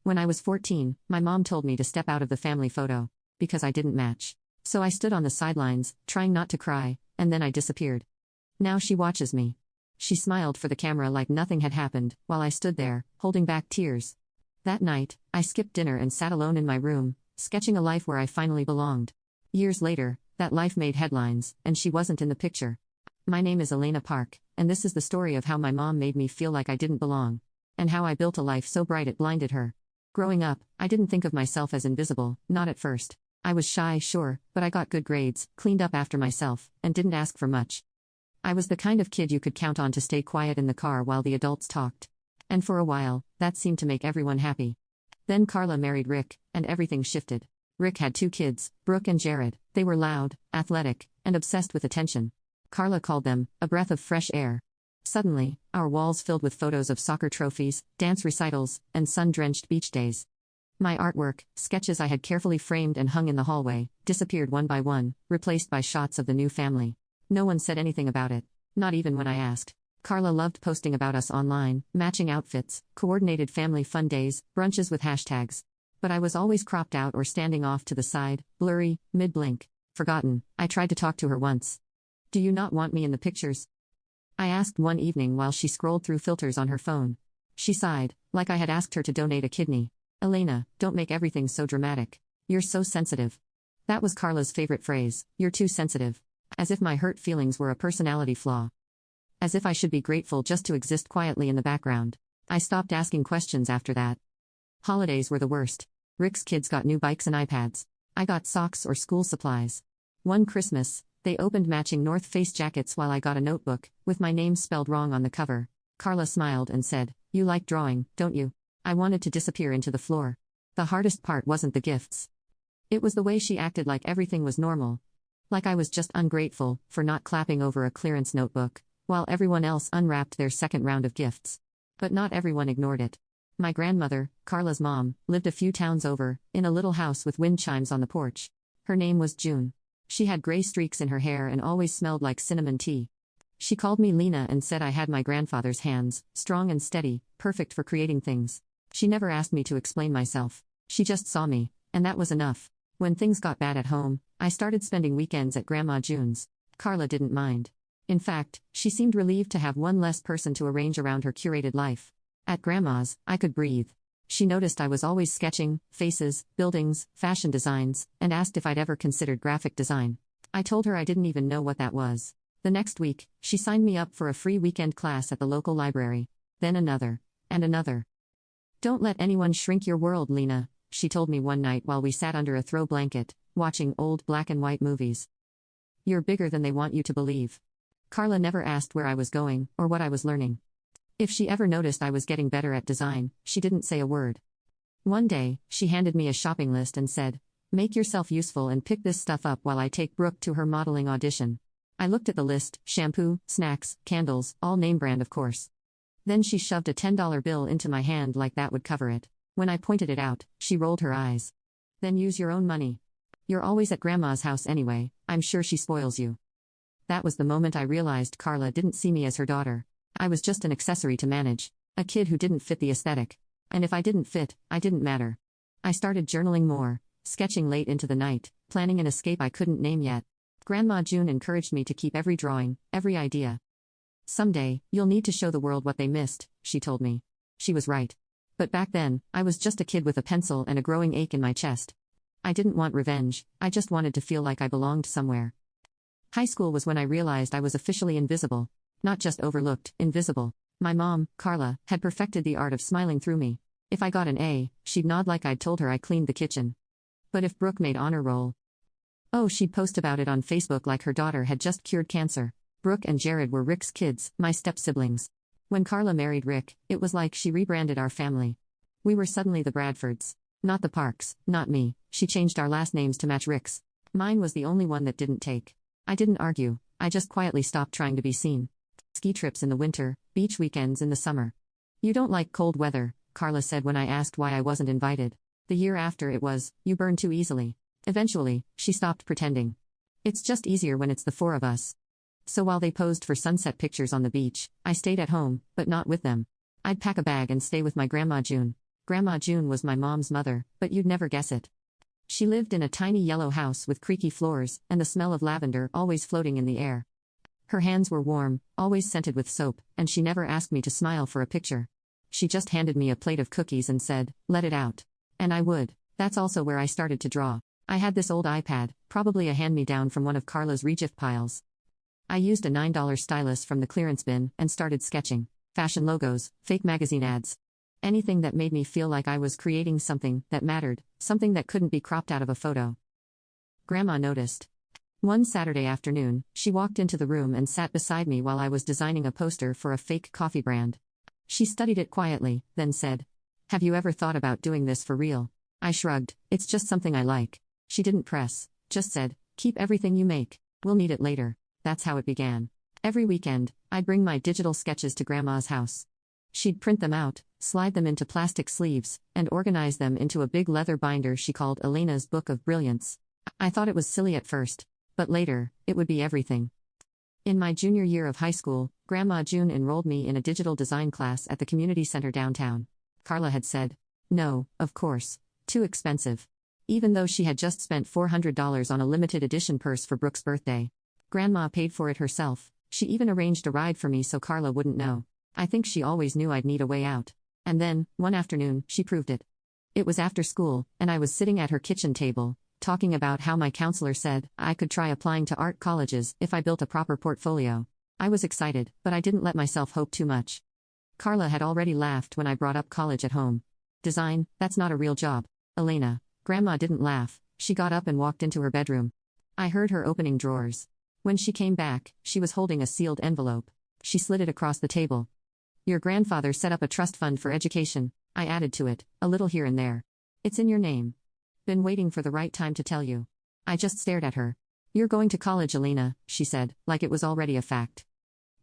When I was 14, my mom told me to step out of the family photo, because I didn't match. So I stood on the sidelines, trying not to cry, and then I disappeared. Now she watches me. She smiled for the camera like nothing had happened, while I stood there, holding back tears. That night, I skipped dinner and sat alone in my room, sketching a life where I finally belonged. Years later, that life made headlines, and she wasn't in the picture. My name is Elena Park, and this is the story of how my mom made me feel like I didn't belong. And how I built a life so bright it blinded her. Growing up, I didn't think of myself as invisible, not at first. I was shy, sure, but I got good grades, cleaned up after myself, and didn't ask for much. I was the kind of kid you could count on to stay quiet in the car while the adults talked. And for a while, that seemed to make everyone happy. Then Carla married Rick, and everything shifted. Rick had 2 kids, Brooke and Jared. They were loud, athletic, and obsessed with attention. Carla called them a breath of fresh air. Suddenly, our walls filled with photos of soccer trophies, dance recitals, and sun-drenched beach days. My artwork, sketches I had carefully framed and hung in the hallway, disappeared one by one, replaced by shots of the new family. No one said anything about it, not even when I asked. Carla loved posting about us online, matching outfits, coordinated family fun days, brunches with hashtags. But I was always cropped out or standing off to the side, blurry, mid-blink. Forgotten. I tried to talk to her once. "Do you not want me in the pictures?" I asked one evening while she scrolled through filters on her phone. She sighed, like I had asked her to donate a kidney. "Elena, don't make everything so dramatic. You're so sensitive." That was Carla's favorite phrase, "You're too sensitive." As if my hurt feelings were a personality flaw. As if I should be grateful just to exist quietly in the background. I stopped asking questions after that. Holidays were the worst. Rick's kids got new bikes and iPads. I got socks or school supplies. One Christmas, they opened matching North Face jackets while I got a notebook, with my name spelled wrong on the cover. Carla smiled and said, "You like drawing, don't you?" I wanted to disappear into the floor. The hardest part wasn't the gifts. It was the way she acted like everything was normal. Like I was just ungrateful for not clapping over a clearance notebook, while everyone else unwrapped their second round of gifts. But not everyone ignored it. My grandmother, Carla's mom, lived a few towns over, in a little house with wind chimes on the porch. Her name was June. She had gray streaks in her hair and always smelled like cinnamon tea. She called me Lena and said I had my grandfather's hands, strong and steady, perfect for creating things. She never asked me to explain myself. She just saw me, and that was enough. When things got bad at home, I started spending weekends at Grandma June's. Carla didn't mind. In fact, she seemed relieved to have one less person to arrange around her curated life. At Grandma's, I could breathe. She noticed I was always sketching, faces, buildings, fashion designs, and asked if I'd ever considered graphic design. I told her I didn't even know what that was. The next week, she signed me up for a free weekend class at the local library. Then another. And another. "Don't let anyone shrink your world, Lena," she told me one night while we sat under a throw blanket, watching old black and white movies. "You're bigger than they want you to believe." Carla never asked where I was going, or what I was learning. If she ever noticed I was getting better at design, she didn't say a word. One day, she handed me a shopping list and said, "Make yourself useful and pick this stuff up while I take Brooke to her modeling audition." I looked at the list: shampoo, snacks, candles, all name brand of course. Then she shoved a $10 bill into my hand like that would cover it. When I pointed it out, she rolled her eyes. "Then use your own money. You're always at Grandma's house anyway, I'm sure she spoils you." That was the moment I realized Carla didn't see me as her daughter. I was just an accessory to manage, a kid who didn't fit the aesthetic. And if I didn't fit, I didn't matter. I started journaling more, sketching late into the night, planning an escape I couldn't name yet. Grandma June encouraged me to keep every drawing, every idea. "Someday, you'll need to show the world what they missed," she told me. She was right. But back then, I was just a kid with a pencil and a growing ache in my chest. I didn't want revenge, I just wanted to feel like I belonged somewhere. High school was when I realized I was officially invisible. Not just overlooked, invisible. My mom, Carla, had perfected the art of smiling through me. If I got an A, she'd nod like I'd told her I cleaned the kitchen. But if Brooke made honor roll, oh, she'd post about it on Facebook like her daughter had just cured cancer. Brooke and Jared were Rick's kids, my step-siblings. When Carla married Rick, it was like she rebranded our family. We were suddenly the Bradfords. Not the Parks, not me. She changed our last names to match Rick's. Mine was the only one that didn't take. I didn't argue, I just quietly stopped trying to be seen. Ski trips in the winter, beach weekends in the summer. "You don't like cold weather," Carla said when I asked why I wasn't invited. The year after it was, "You burn too easily." Eventually, she stopped pretending. "It's just easier when it's the 4 of us." So while they posed for sunset pictures on the beach, I stayed at home, but not with them. I'd pack a bag and stay with my Grandma June. Grandma June was my mom's mother, but you'd never guess it. She lived in a tiny yellow house with creaky floors, and the smell of lavender always floating in the air. Her hands were warm, always scented with soap, and she never asked me to smile for a picture. She just handed me a plate of cookies and said, "Let it out." And I would. That's also where I started to draw. I had this old iPad, probably a hand-me-down from one of Carla's regift piles. I used a $9 stylus from the clearance bin and started sketching. Fashion logos, fake magazine ads. Anything that made me feel like I was creating something that mattered, something that couldn't be cropped out of a photo. Grandma noticed. One Saturday afternoon, she walked into the room and sat beside me while I was designing a poster for a fake coffee brand. She studied it quietly, then said, "Have you ever thought about doing this for real?" I shrugged. "It's just something I like." She didn't press, just said, "Keep everything you make. We'll need it later." That's how it began. Every weekend, I'd bring my digital sketches to Grandma's house. She'd print them out, slide them into plastic sleeves, and organize them into a big leather binder she called Elena's Book of Brilliance. I thought it was silly at first, but later, it would be everything. In my junior year of high school, Grandma June enrolled me in a digital design class at the community center downtown. Carla had said, "No, of course, too expensive." Even though she had just spent $400 on a limited edition purse for Brooke's birthday. Grandma paid for it herself. She even arranged a ride for me so Carla wouldn't know. I think she always knew I'd need a way out. And then, one afternoon, she proved it. It was after school, and I was sitting at her kitchen table, talking about how my counselor said I could try applying to art colleges if I built a proper portfolio. I was excited, but I didn't let myself hope too much. Carla had already laughed when I brought up college at home. "Design, that's not a real job, Elena." Grandma didn't laugh. She got up and walked into her bedroom. I heard her opening drawers. When she came back, she was holding a sealed envelope. She slid it across the table. "Your grandfather set up a trust fund for education," I added to it, a little here and there. "It's in your name. Been waiting for the right time to tell you." I just stared at her. "You're going to college, Elena," she said, like it was already a fact.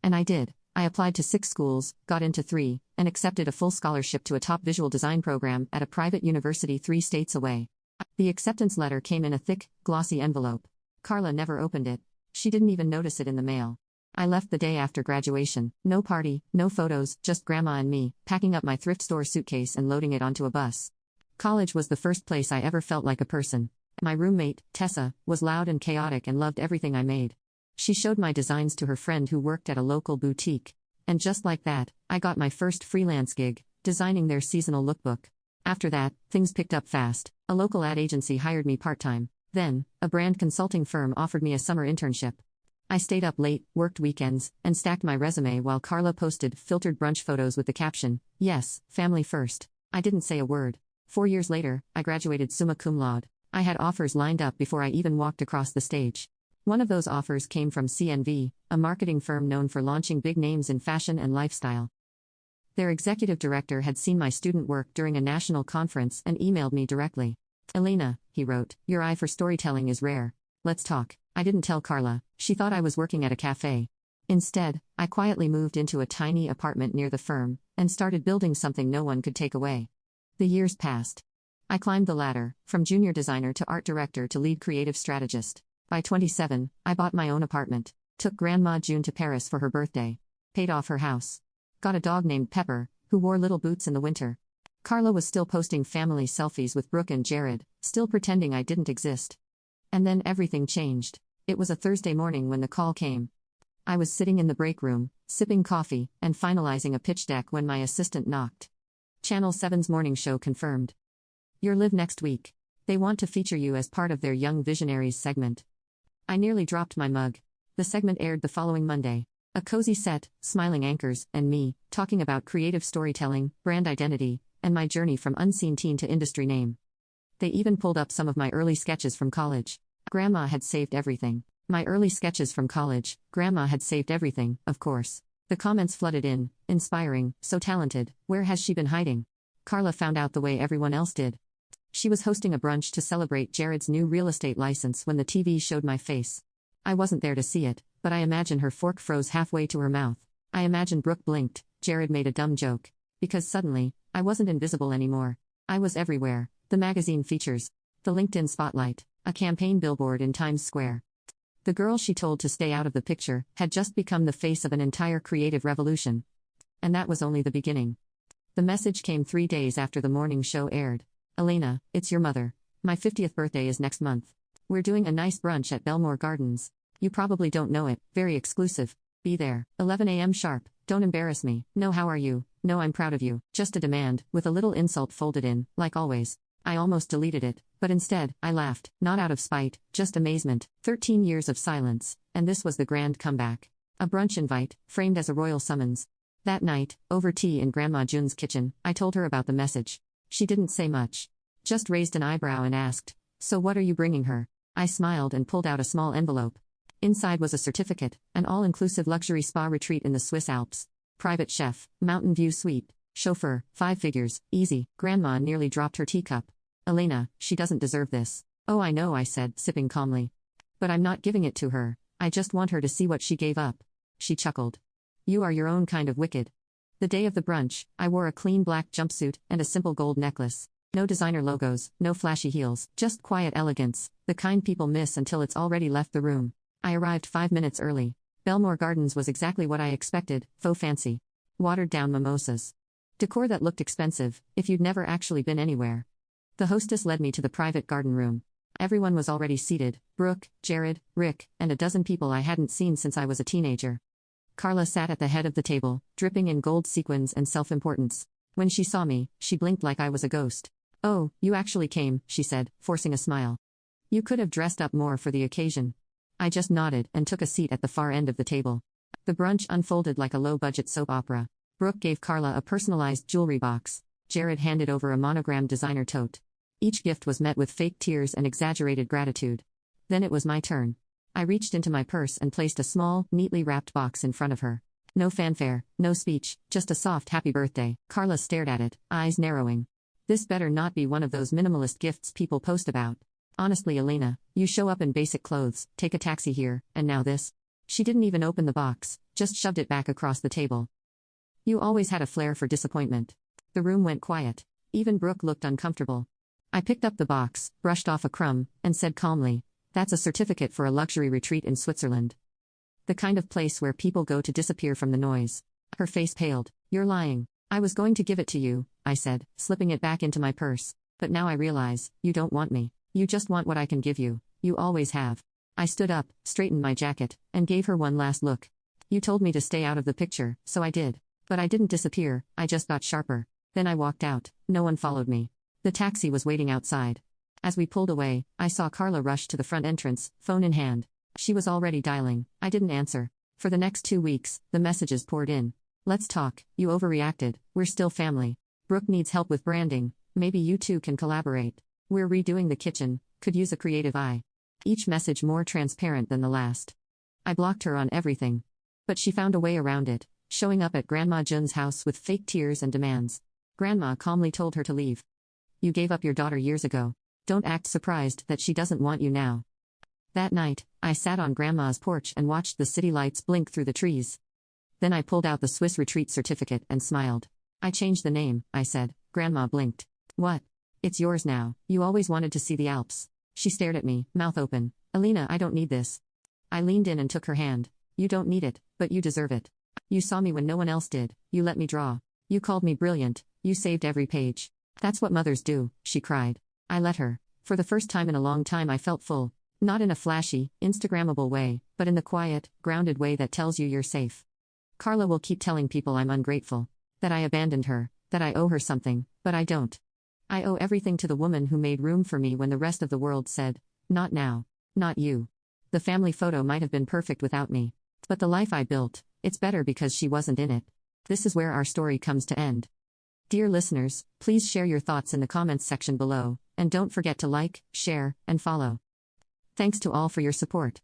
And I did. I applied to 6 schools, got into 3, and accepted a full scholarship to a top visual design program at a private university 3 states away. The acceptance letter came in a thick, glossy envelope. Carla never opened it. She didn't even notice it in the mail. I left the day after graduation, no party, no photos, just Grandma and me, packing up my thrift store suitcase and loading it onto a bus. College was the first place I ever felt like a person. My roommate, Tessa, was loud and chaotic and loved everything I made. She showed my designs to her friend who worked at a local boutique. And just like that, I got my first freelance gig, designing their seasonal lookbook. After that, things picked up fast. A local ad agency hired me part-time. Then, a brand consulting firm offered me a summer internship. I stayed up late, worked weekends, and stacked my resume while Carla posted filtered brunch photos with the caption, "Yes, family first." I didn't say a word. 4 years later, I graduated summa cum laude. I had offers lined up before I even walked across the stage. One of those offers came from CNV, a marketing firm known for launching big names in fashion and lifestyle. Their executive director had seen my student work during a national conference and emailed me directly. "Elena," he wrote, "your eye for storytelling is rare. Let's talk." I didn't tell Carla. She thought I was working at a cafe. Instead, I quietly moved into a tiny apartment near the firm and started building something no one could take away. The years passed. I climbed the ladder, from junior designer to art director to lead creative strategist. By 27, I bought my own apartment, took Grandma June to Paris for her birthday, paid off her house, got a dog named Pepper, who wore little boots in the winter. Carla was still posting family selfies with Brooke and Jared, still pretending I didn't exist. And then everything changed. It was a Thursday morning when the call came. I was sitting in the break room, sipping coffee, and finalizing a pitch deck when my assistant knocked. Channel 7's morning show confirmed. "You're live next week. They want to feature you as part of their Young Visionaries segment." I nearly dropped my mug. The segment aired the following Monday. A cozy set, smiling anchors, and me, talking about creative storytelling, brand identity, and my journey from unseen teen to industry name. They even pulled up some of my early sketches from college. Grandma had saved everything. My early sketches from college, Grandma had saved everything, of course. The comments flooded in, inspiring, so talented, where has she been hiding? Carla found out the way everyone else did. She was hosting a brunch to celebrate Jared's new real estate license when the TV showed my face. I wasn't there to see it, but I imagine her fork froze halfway to her mouth. I imagine Brooke blinked, Jared made a dumb joke. Because suddenly, I wasn't invisible anymore. I was everywhere. The magazine features, the LinkedIn spotlight, a campaign billboard in Times Square. The girl she told to stay out of the picture had just become the face of an entire creative revolution. And that was only the beginning. The message came 3 days after the morning show aired. Elena, it's your mother. My 50th birthday is next month. We're doing a nice brunch at Belmore Gardens. You probably don't know it, very exclusive. Be there, 11 a.m. sharp, don't embarrass me. No, how are you? No, I'm proud of you. Just a demand, with a little insult folded in, like always. I almost deleted it, but instead, I laughed, not out of spite, just amazement. 13 years of silence, and this was the grand comeback. A brunch invite, framed as a royal summons. That night, over tea in Grandma Jun's kitchen, I told her about the message. She didn't say much. Just raised an eyebrow and asked, "So what are you bringing her?" I smiled and pulled out a small envelope. Inside was a certificate, an all-inclusive luxury spa retreat in the Swiss Alps. Private chef, mountain view suite, chauffeur, 5 figures, easy. Grandma nearly dropped her teacup. Elena, she doesn't deserve this. Oh, I know, I said, sipping calmly. But I'm not giving it to her. I just want her to see what she gave up. She chuckled. You are your own kind of wicked. The day of the brunch, I wore a clean black jumpsuit and a simple gold necklace. No designer logos, no flashy heels, just quiet elegance, the kind people miss until it's already left the room. I arrived 5 minutes early. Belmore Gardens was exactly what I expected, faux fancy. Watered-down mimosas. Decor that looked expensive, if you'd never actually been anywhere. The hostess led me to the private garden room. Everyone was already seated, Brooke, Jared, Rick, and a dozen people I hadn't seen since I was a teenager. Carla sat at the head of the table, dripping in gold sequins and self-importance. When she saw me, she blinked like I was a ghost. Oh, you actually came, she said, forcing a smile. You could have dressed up more for the occasion. I just nodded and took a seat at the far end of the table. The brunch unfolded like a low-budget soap opera. Brooke gave Carla a personalized jewelry box. Jared handed over a monogrammed designer tote. Each gift was met with fake tears and exaggerated gratitude. Then it was my turn. I reached into my purse and placed a small, neatly wrapped box in front of her. No fanfare, no speech, just a soft happy birthday. Carla stared at it, eyes narrowing. This better not be one of those minimalist gifts people post about. Honestly, Elena, you show up in basic clothes, take a taxi here, and now this. She didn't even open the box, just shoved it back across the table. You always had a flair for disappointment. The room went quiet. Even Brooke looked uncomfortable. I picked up the box, brushed off a crumb, and said calmly, "That's a certificate for a luxury retreat in Switzerland. The kind of place where people go to disappear from the noise." Her face paled. "You're lying." "I was going to give it to you," I said, slipping it back into my purse. "But now I realize, you don't want me. You just want what I can give you. You always have." I stood up, straightened my jacket, and gave her one last look. "You told me to stay out of the picture, so I did. But I didn't disappear, I just got sharper." Then I walked out. No one followed me. The taxi was waiting outside. As we pulled away, I saw Carla rush to the front entrance, phone in hand. She was already dialing. I didn't answer. For the next 2 weeks, the messages poured in. "Let's talk, you overreacted, we're still family. Brooke needs help with branding, maybe you two can collaborate. We're redoing the kitchen, could use a creative eye." Each message more transparent than the last. I blocked her on everything. But she found a way around it, showing up at Grandma Jun's house with fake tears and demands. Grandma calmly told her to leave. "You gave up your daughter years ago. Don't act surprised that she doesn't want you now." That night, I sat on Grandma's porch and watched the city lights blink through the trees. Then I pulled out the Swiss retreat certificate and smiled. "I changed the name," I said. Grandma blinked. "What?" "It's yours now, you always wanted to see the Alps." She stared at me, mouth open. "Elena, I don't need this." I leaned in and took her hand. "You don't need it, but you deserve it. You saw me when no one else did, you let me draw. You called me brilliant, you saved every page. That's what mothers do," she cried. I let her. For the first time in a long time I felt full. Not in a flashy, Instagrammable way, but in the quiet, grounded way that tells you you're safe. Carla will keep telling people I'm ungrateful. That I abandoned her, that I owe her something, but I don't. I owe everything to the woman who made room for me when the rest of the world said, "Not now. Not you." The family photo might have been perfect without me. But the life I built, it's better because she wasn't in it. This is where our story comes to end. Dear listeners, please share your thoughts in the comments section below, and don't forget to like, share, and follow. Thanks to all for your support.